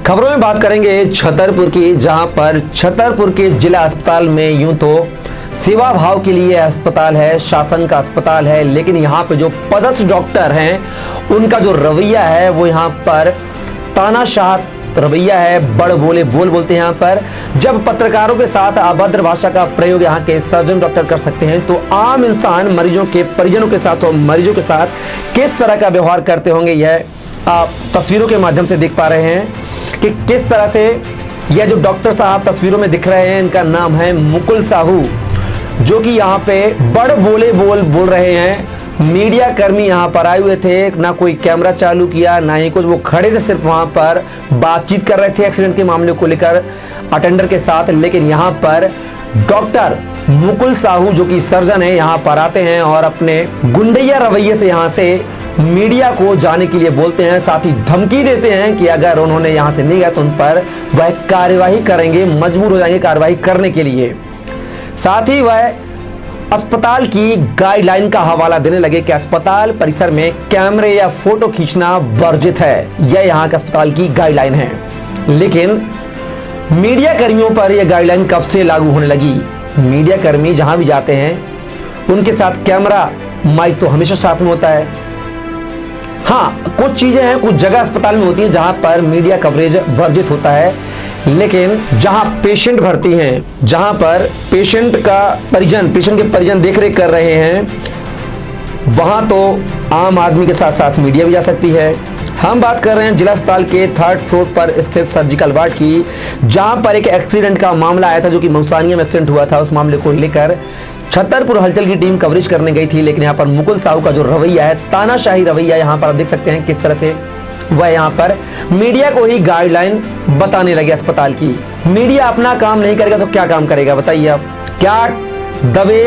खबरों में बात करेंगे छतरपुर की, जहां पर छतरपुर के जिला अस्पताल में यूं तो सेवा भाव के लिए अस्पताल है, शासन का अस्पताल है, लेकिन यहाँ पे जो पदस्थ डॉक्टर हैं उनका जो रवैया है वो यहाँ पर तानाशाह रवैया है। बड़ बोले बोल बोलते हैं। यहाँ पर जब पत्रकारों के साथ अभद्र भाषा का प्रयोग यहाँ के सर्जन डॉक्टर कर सकते हैं, तो आम इंसान मरीजों के परिजनों के साथ और मरीजों के साथ किस तरह का व्यवहार करते होंगे, यह आप तस्वीरों के माध्यम से देख पा रहे हैं कि किस तरह से यह जो डॉक्टर साहब तस्वीरों में दिख रहे हैं, इनका नाम है मुकुल साहू, जो कि यहाँ पे बड़ बोले बोल रहे हैं। मीडिया कर्मी यहाँ पर आए हुए थे, ना कोई कैमरा चालू किया ना ही कुछ, वो खड़े थे सिर्फ वहाँ पर बातचीत कर रहे थे एक्सीडेंट के मामले को लेकर अटेंडर के साथ। लेकिन यहाँ पर डॉक्टर मुकुल साहू जो कि सर्जन है यहाँ पर आते हैं और अपने गुंडैया रवैये से यहाँ से मीडिया को जाने के लिए बोलते हैं, साथ ही धमकी देते हैं कि अगर उन्होंने यहाँ से नहीं गया तो उन पर वह कार्यवाही करेंगे, मजबूर हो जाएंगे कार्यवाही करने के लिए। साथ ही वह अस्पताल की गाइडलाइन का हवाला देने लगे कि अस्पताल परिसर में कैमरे या फोटो खींचना वर्जित है, यह यहाँ के अस्पताल की गाइडलाइन है। लेकिन मीडिया कर्मियों पर यह गाइडलाइन कब से लागू होने लगी? मीडिया कर्मी जहां भी जाते हैं उनके साथ कैमरा माइक तो हमेशा साथ में होता है। हाँ, कुछ चीजें हैं, कुछ जगह अस्पताल में होती है जहां पर मीडिया कवरेज वर्जित होता है, लेकिन जहां पेशेंट भर्ती हैं, जहां पर पेशेंट के परिजन देखरेख कर रहे हैं, वहां तो आम आदमी के साथ साथ मीडिया भी जा सकती है। हम बात कर रहे हैं जिला अस्पताल के 3rd फ्लोर पर स्थित सर्जिकल वार्ड की, जहां पर एक एक्सीडेंट का मामला आया था, जो कि मौसानिया में एक्सीडेंट हुआ था। उस मामले को लेकर छतरपुर हलचल की टीम कवरेज करने गई थी, लेकिन यहाँ पर मुकुल साहू का जो रवैया है, तानाशाही रवैया, यहाँ पर आप देख सकते हैं किस तरह से वह यहाँ पर मीडिया को ही गाइडलाइन बताने लगे अस्पताल की। मीडिया अपना काम नहीं करेगा तो क्या काम करेगा बताइए आप? क्या दबे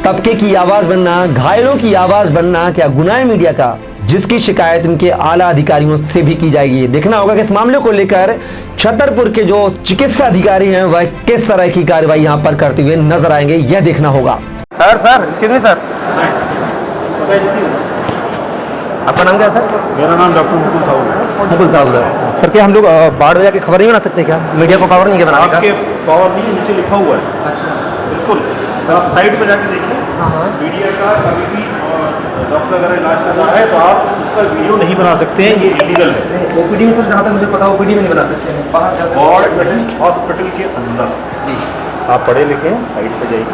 तबके की आवाज बनना, घायलों की आवाज बनना क्या गुनाह है मीडिया का, जिसकी शिकायत इनके आला अधिकारियों से भी की जाएगी? देखना होगा कि इस मामले को लेकर छतरपुर के जो चिकित्सा अधिकारी हैं वह किस तरह की कार्रवाई यहाँ पर करते हुए नजर आएंगे, यह देखना होगा। सर एक्सक्यूज मी सर, आपका नाम क्या है सर? मेरा नाम डॉक्टर मुकुल साहू है। मुकुल साहब सर, क्या हम लोग बाढ़ वजह की खबर नहीं बना सकते क्या? मीडिया को पावर नहीं है बनाने का? आपके पावर नहीं, नीचे लिखा हुआ है। अच्छा, बिल्कुल। आप साइड पे जाके देखिए, मीडिया का कभी भी डॉक्टर अगर इलाज कर रहा है तो आप उसका वीडियो नहीं बना सकते हैं, ये इलीगल है। ओपीडी में सर, जहाँ तक मुझे पता है ओपीडी में नहीं बना सकते हैं, बाहर वार्ड हॉस्पिटल के अंदर जी आप पढ़े लिखे हैं, साइड पे जाइए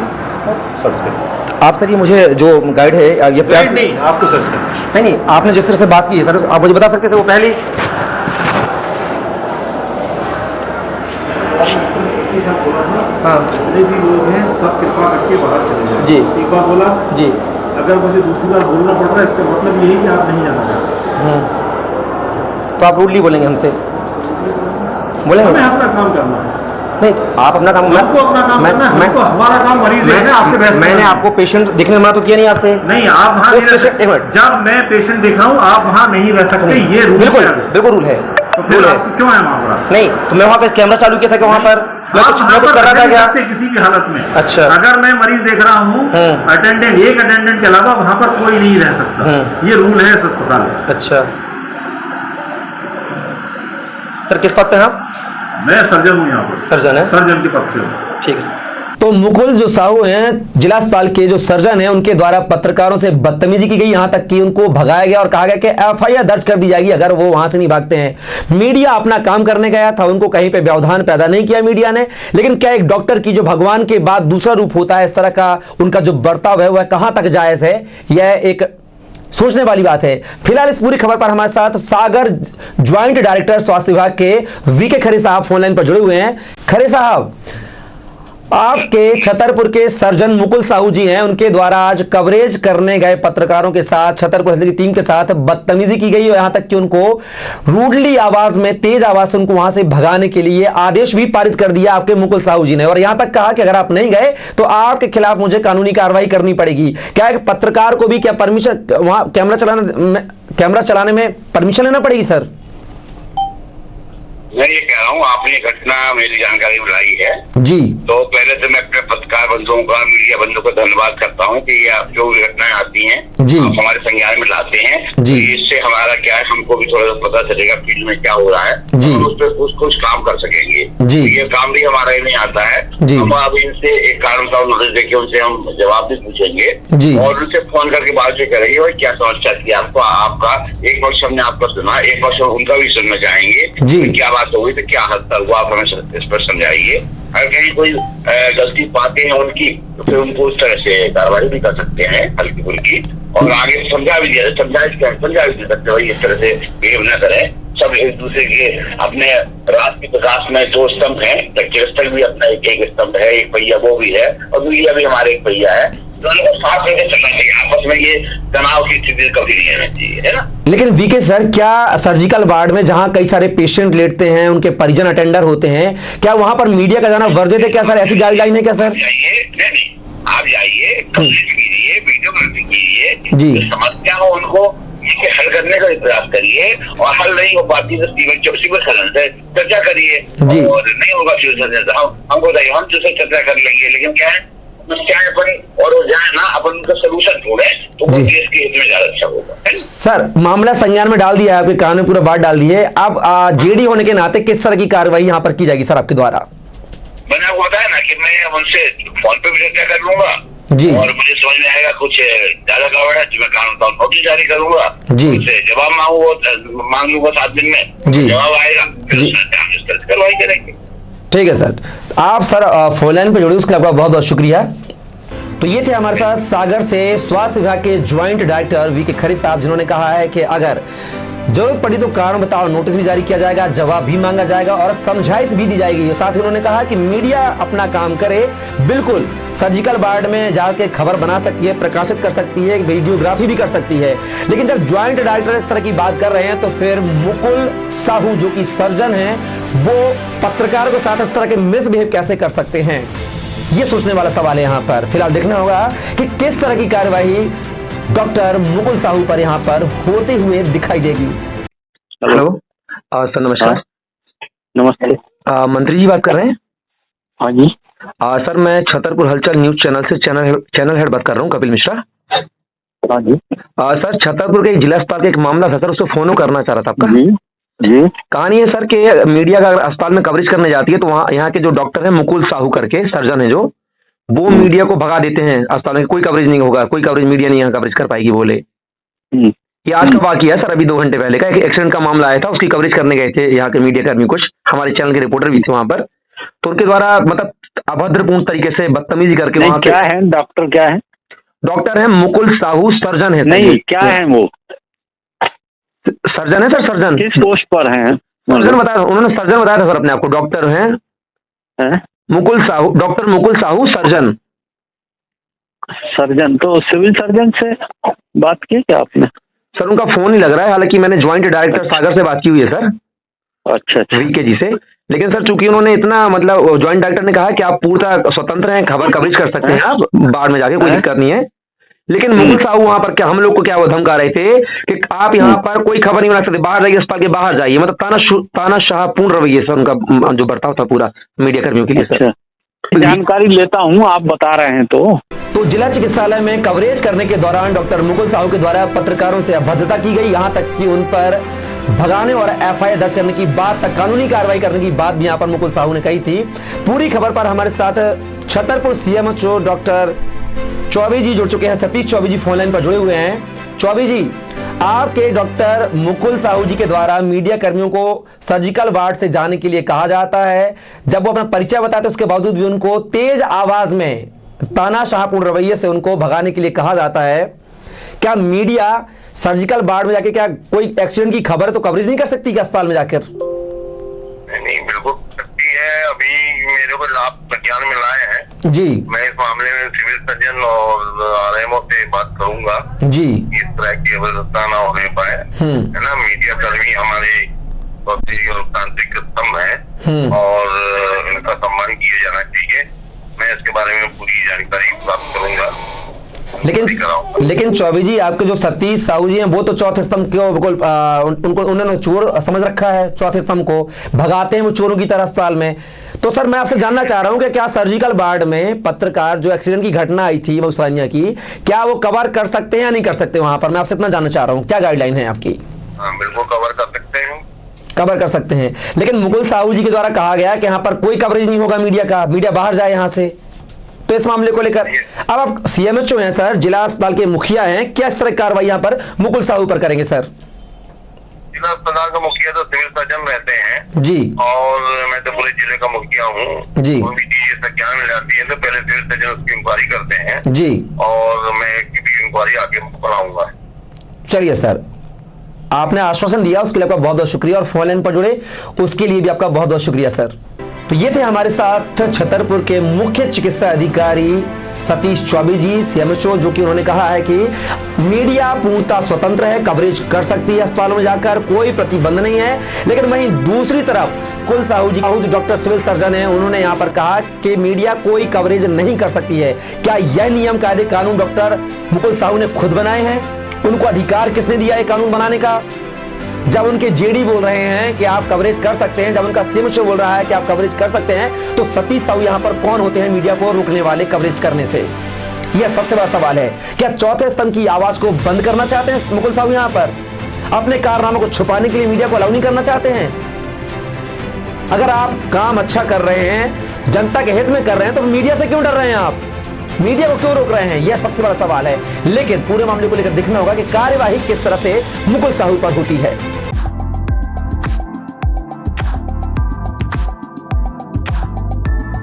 और सर्च करिए। आप सर, ये मुझे जो गाइड है ये गाइड नहीं, आपको सर्च करिए। नहीं, आपने जिस तरह से बात की है सर, आप मुझे बता सकते थे वो पहले? हाँ, जितने भी लोग हैं सब कृपा करके बाहर चले जाए जी। एक बार बोला जी। अगर मुझे दूसरी बार बोलना पड़ रहा है, इसका मतलब यही कि आप नहीं जाना चाहते। तो आप रूडली बोलेंगे हमसे? बोलेंगे? हमें अपना काम करना है। नहीं, आप अपना काम, हमको अपना काम करना है, हमको हमारा काम मरीज देखना है, आपसे बहस मैंने आपको पेशेंट देखने में मना तो किया नहीं आपसे? नहीं, आप वहाँ एक मिनट, जब मैं पेशेंट देख रहा हूँ आप वहाँ नहीं रह सकते, ये रूल बिल्कुल बिल्कुल रूल है। तो फिर आप क्यों है वहाँ पर? नहीं, तो मैं वहाँ पे कैमरा चालू किया था कि वहाँ पर मैं कुछ कर रहा था क्या? किसी भी हालत में। अच्छा, अगर मैं मरीज देख रहा हूँ, अटेंडेंट, एक अटेंडेंट के अलावा वहाँ पर कोई नहीं रह सकता, ये रूल है इस अस्पताल में। अच्छा सर, किस पद पे हैं आप? मैं सर्जन हूँ यहाँ पर। सर्जन है? सर्जन के पद पे हूँ। ठीक है। तो मुकुल जो साहू हैं, जिला अस्पताल के जो सर्जन हैं, उनके द्वारा पत्रकारों से बदतमीजी की गई, यहां तक कि उनको भगाया गया और कहा गया कि एफआईआर दर्ज कर दी जाएगी अगर वो वहां से नहीं भागते हैं। मीडिया अपना काम करने गया था, उनको कहीं पे व्यवधान पैदा नहीं किया मीडिया ने। लेकिन क्या एक डॉक्टर की जो भगवान के बाद दूसरा रूप होता है, इस तरह का उनका जो बर्ताव है वह कहां तक जायज है, यह एक सोचने वाली बात है। फिलहाल इस पूरी खबर पर हमारे साथ सागर ज्वाइंट डायरेक्टर स्वास्थ्य विभाग के वीके खरे साहब फोनलाइन पर जुड़े हुए हैं। खरे साहब, आपके छतरपुर के सर्जन मुकुल साहू जी हैं, उनके द्वारा आज कवरेज करने गए पत्रकारों के साथ, छतरपुर की टीम के साथ बदतमीजी की गई और यहां तक कि उनको रूडली आवाज में, तेज आवाज से उनको वहां से भगाने के लिए आदेश भी पारित कर दिया आपके मुकुल साहू जी ने, और यहां तक कहा कि अगर आप नहीं गए तो आपके खिलाफ मुझे कानूनी कार्रवाई करनी पड़ेगी। क्या एक पत्रकार को भी क्या परमिशन, वहां कैमरा चलाने में परमिशन लेना पड़ेगी सर? मैं ये कह रहा हूँ, आपने घटना मेरी जानकारी में लाई है जी। तो पहले तो मैं अपने पत्रकार बंधुओं का, मीडिया बंधुओं का धन्यवाद करता हूँ कि ये जो भी घटनाएं आती हैं जी, आप हमारे संज्ञान में लाते हैं जी। तो इससे हमारा क्या है, हमको भी थोड़ा सा पता चलेगा फील्ड में क्या हो रहा है जी। और उस पर कुछ काम कर सकेंगे जी। तो ये काम भी हमारा ही नहीं आता है जी। हम अब इनसे एक कारण का नोटिस देके उनसे हम जवाब भी पूछेंगे जी। और उनसे फोन करके बात भी करेंगे और क्या समस्या थी आपको, आपका एक पक्ष हमने आपका सुना, एक पक्ष उनका भी सुनना चाहेंगे जी। क्या बात हो गई तो क्या हद तक वो आप हमें इस पर समझाइए। अगर कहीं कोई गलती पाते हैं उनकी तो फिर उनको उस तरह से कार्रवाई भी कर सकते हैं हल्की फुल्की और आगे समझा भी दे सकते भाई इस तरह से बिहेव न करें। सब एक दूसरे के अपने रात के प्रकाश में दो स्तंभ है, चिकित्सक भी अपना एक स्तंभ है, एक पहिया वो भी है और मीडिया भी हमारे एक पहिया है, दोनों को साथ लेकर चलना चाहिए। आपस में ये तनाव की स्थिति कभी नहीं रहना चाहिए, है ना। लेकिन वीके सर, क्या सर्जिकल वार्ड में जहां कई सारे पेशेंट लेटते हैं, उनके परिजन अटेंडर होते हैं, क्या वहां पर मीडिया का जाना वर्जित है क्या सर? ऐसी गाइडलाइन है क्या सर? जाइए, नहीं आप जाइए, कवरेज कीजिए, वीडियोग्राफी कीजिए, जी। जो समस्या हो उनको इसे हल करने का प्रयास करिए और हल नहीं हो पाती तो सिविल सर्जन से चर्चा करिए और नहीं होगा सिविल सर्जन से हम बताइए, हम तुझसे चर्चा कर लेंगे। लेकिन क्या है, समस्याएं अपन और जाए ना, अपन उनका सोल्यूशन ढूंढे तो वो केस के हित में ज्यादा अच्छा होगा। सर, मामला संज्ञान में डाल दिया है, आपके कान में पूरा बात डाल दी है। अब जेडी होने के नाते किस तरह की कार्रवाई यहाँ पर की जाएगी सर आपके द्वारा? मैंने आपको बताया ना कि मैं उनसे फोन पे भी चर्चा कर लूंगा जी, और मुझे समझ में आएगा कुछ ज्यादा गड़बड़ है तो मैं कानून नोटिस जारी करूंगा जी, उनसे जवाब मांग लूंगा 7 दिन में जी, जवाब आएगा जी, कार्रवाई करेंगे। ठीक है सर। आप सर फोन लाइन पे जुड़े उसके लिए आपका बहुत बहुत शुक्रिया। तो ये थे हमारे साथ सागर से स्वास्थ्य विभाग के ज्वाइंट डायरेक्टर वीके खरे साहब, जिन्होंने कहा है कि अगर जरूरत पड़ी तो कारण बताओ नोटिस भी जारी किया जाएगा, जवाब भी मांगा जाएगा और समझाइश भी दी जाएगी। साथ ही उन्होंने कहा कि मीडिया अपना काम करे, बिल्कुल सर्जिकल वार्ड में जाकर खबर बना सकती है, प्रकाशित कर सकती है, वीडियोग्राफी भी कर सकती है, लेकिन जब ज्वाइंट डायरेक्टर इस तरह की बात कर रहे हैं तो फिर मुकुल साहू जो कि सर्जन हैं, वो पत्रकारों के साथ इस तरह के मिसबिहेव कैसे कर सकते हैं, ये सोचने वाला सवाल है। यहाँ पर फिलहाल देखना होगा कि किस तरह की कार्यवाही डॉक्टर मुकुल साहू पर यहाँ पर होते हुए दिखाई देगी। हेलो सर, नमस्कार। नमस्ते। मंत्री जी बात कर रहे हैं? हाँ जी। सर, मैं छतरपुर हलचल न्यूज चैनल से चैनल हेड बात कर रहा हूँ, कपिल मिश्रा। हाँ जी। सर, छतरपुर के जिला अस्पताल का एक मामला था सर, उसको फोन करना चाह रहा था आपका। जी जी। कहानी है सर कि मीडिया का अगर अस्पताल में कवरेज करने जाती है तो वहाँ यहाँ के जो डॉक्टर है मुकुल साहू करके सर्जन है जो, वो मीडिया को भगा देते हैं अस्पताल में, कोई कवरेज नहीं होगा, कोई कवरेज मीडिया नहीं यहाँ कवरेज कर पाएगी बोले। ये आज का वाकया है सर, अभी 2 घंटे पहले का एक एक्सीडेंट का मामला आया था, उसकी कवरेज करने गए थे यहाँ के मीडिया कर्मी, कुछ हमारे चैनल के रिपोर्टर भी थे वहाँ पर, तो उनके द्वारा मतलब अभद्रपूर्ण तरीके से बदतमीजी करके वहाँ क्या है, डॉक्टर क्या है? डॉक्टर है मुकुल साहू, सर्जन है। नहीं, क्या है वो? सर्जन है सर, सर्जन। किस पोस्ट पर है? सर्जन बताया, उन्होंने सर्जन बताया था सर अपने आपको, डॉक्टर हैं Mukul Sahu, doctor Mukul Sahu surgeon. Surgeon तो सिविल सर्जन से बात की क्या आपने? सर, उनका फोन ही लग रहा है, हालांकि मैंने ज्वाइंट डायरेक्टर सागर से बात की हुई है सर, अच्छा वीके जी से। लेकिन सर, चूंकि उन्होंने इतना मतलब ज्वाइंट डायरेक्टर ने कहा कि आप पूरा स्वतंत्र हैं, खबर कवरेज कर सकते हैं आप बाढ़ में जाके, कोई दिक्कत नहीं है। लेकिन मुकुल साहू वहां पर क्या हम लोग को क्या वो धमका रहे थे कि आप यहाँ पर कोई खबर नहीं बना सकते, बाहर जाइए, अस्पताल के बाहर जाइए, मतलब तानाशाहपूर्ण रवैये सर उनका जो बर्ताव था पूरा मीडिया कर्मियों के लिए सर। जानकारी लेता हूँ, आप बता रहे हैं तो जिला चिकित्सालय में कवरेज करने के दौरान डॉक्टर मुकुल साहू के द्वारा पत्रकारों से अभद्रता की गई, यहाँ तक कि उन पर भगाने और एफआईआर दर्ज करने की बात तक, कानूनी कार्रवाई करने की बात भी यहाँ पर मुकुल साहू ने कही थी। पूरी खबर पर हमारे साथ छतरपुर सीएमएचओ डॉक्टर चौबे जी जुड़ चुके हैं, सतीश चौबे जी फोन लाइन पर जुड़े हुए हैं। चौबे जी, आपके डॉक्टर मुकुल साहू जी के द्वारा मीडिया कर्मियों को सर्जिकल वार्ड से जाने के लिए कहा जाता है, जब वो अपना परिचय बताते उसके बावजूद भी उनको तेज आवाज में तानाशाहपूर्ण रवैये से उनको भगाने के लिए कहा जाता है। क्या मीडिया सर्जिकल वार्ड में जाके क्या कोई एक्सीडेंट की खबर तो कवरेज नहीं कर सकती क्या अस्पताल में जाकर? नहीं, बिल्कुल सकती है। अभी मेरे को लाभ ज्ञान में लाए हैं जी, मैं इस मामले में सिविल सर्जन और आरएमओ से बात करूंगा जी, इस तरह की अवस्था ना होने पाए, है ना। मीडिया कर्मी हमारे लोकतांत्रिक स्तंभ है और इनका सम्मान किया जाना चाहिए। मैं इसके बारे में पूरी जानकारी प्राप्त करूंगा लेकिन चौबे जी, आपके जो सतीश साहू जी हैं वो तो चौथे स्तंभ को बिल्कुल उनको उन्होंने चोर समझ रखा है, चौथे स्तंभ को भगाते हैं वो चोरों की तरह अस्पताल में। तो सर मैं आपसे जानना चाह रहा हूं कि क्या सर्जिकल वार्ड में पत्रकार जो एक्सीडेंट की घटना आई थी मऊसानिया की, क्या वो कवर कर सकते हैं या नहीं कर सकते वहां पर? मैं आपसे इतना जानना चाह रहा हूं, क्या गाइडलाइन है आपकी? बिल्कुल कवर कर सकते हैं, कवर कर सकते हैं। लेकिन मुकुल साहू जी के द्वारा कहा गया कि यहाँ पर कोई कवरेज नहीं होगा मीडिया का, मीडिया बाहर जाए यहाँ से। तो इस मामले को लेकर अब आप सीएमएचओ हैं सर, जिला अस्पताल के मुखिया हैं, क्या इस तरह की कार्रवाई यहाँ पर मुकुल साहू पर करेंगे सर? जिला अस्पताल का मुखिया तो सिविल सर्जन रहते हैं जी, और मैं तो पूरे जिले का मुखिया हूँ जी। कोई भी चीज संज्ञान में जाती है तो पहले सिविल सर्जन उसकी इंक्वायरी करते हैं जी, और मैं भी इंक्वायरी आगे बढ़ाऊंगा। चलिए सर, आपने आश्वासन दिया उसके लिए आपका बहुत बहुत शुक्रिया, और फोन लाइन पर जुड़े उसके लिए भी आपका बहुत बहुत शुक्रिया सर। तो ये थे हमारे साथ छतरपुर के मुख्य चिकित्सा अधिकारी सतीश चौबे जी, सीएमएचओ, जो कि उन्होंने कहा है कि मीडिया पूर्णतः स्वतंत्र है, कवरेज कर सकती है अस्पतालों में जाकर, कोई प्रतिबंध नहीं है। लेकिन वहीं दूसरी तरफ कुल साहू जी, जो डॉक्टर सिविल सर्जन है, उन्होंने यहां पर कहा कि मीडिया कोई कवरेज नहीं कर सकती है। क्या यह नियम कायदे कानून डॉक्टर मुकुल साहू ने खुद बनाए हैं? उनको अधिकार किसने दिया है कानून बनाने का? जब उनके जेडी बोल रहे हैं कि आप कवरेज कर सकते हैं, जब उनका सीएमएचओ बोल रहा है कि आप कवरेज कर सकते हैं, तो सतीश साहू यहां पर कौन होते हैं मीडिया को रोकने वाले कवरेज करने से? यह सबसे बड़ा सवाल है। क्या चौथे स्तंभ की आवाज को बंद करना चाहते हैं मुकुल साहू? यहां पर अपने कारनामों को छुपाने के लिए मीडिया को अलाउ नहीं करना चाहते हैं? अगर आप काम अच्छा कर रहे हैं, जनता के हित में कर रहे हैं, तो मीडिया से क्यों डर रहे हैं आप? मीडिया को क्यों रोक रहे हैं? यह सबसे बड़ा सवाल है। लेकिन पूरे मामले को लेकर देखना होगा कि कार्यवाही किस तरह से मुकुल साहू पर होती है।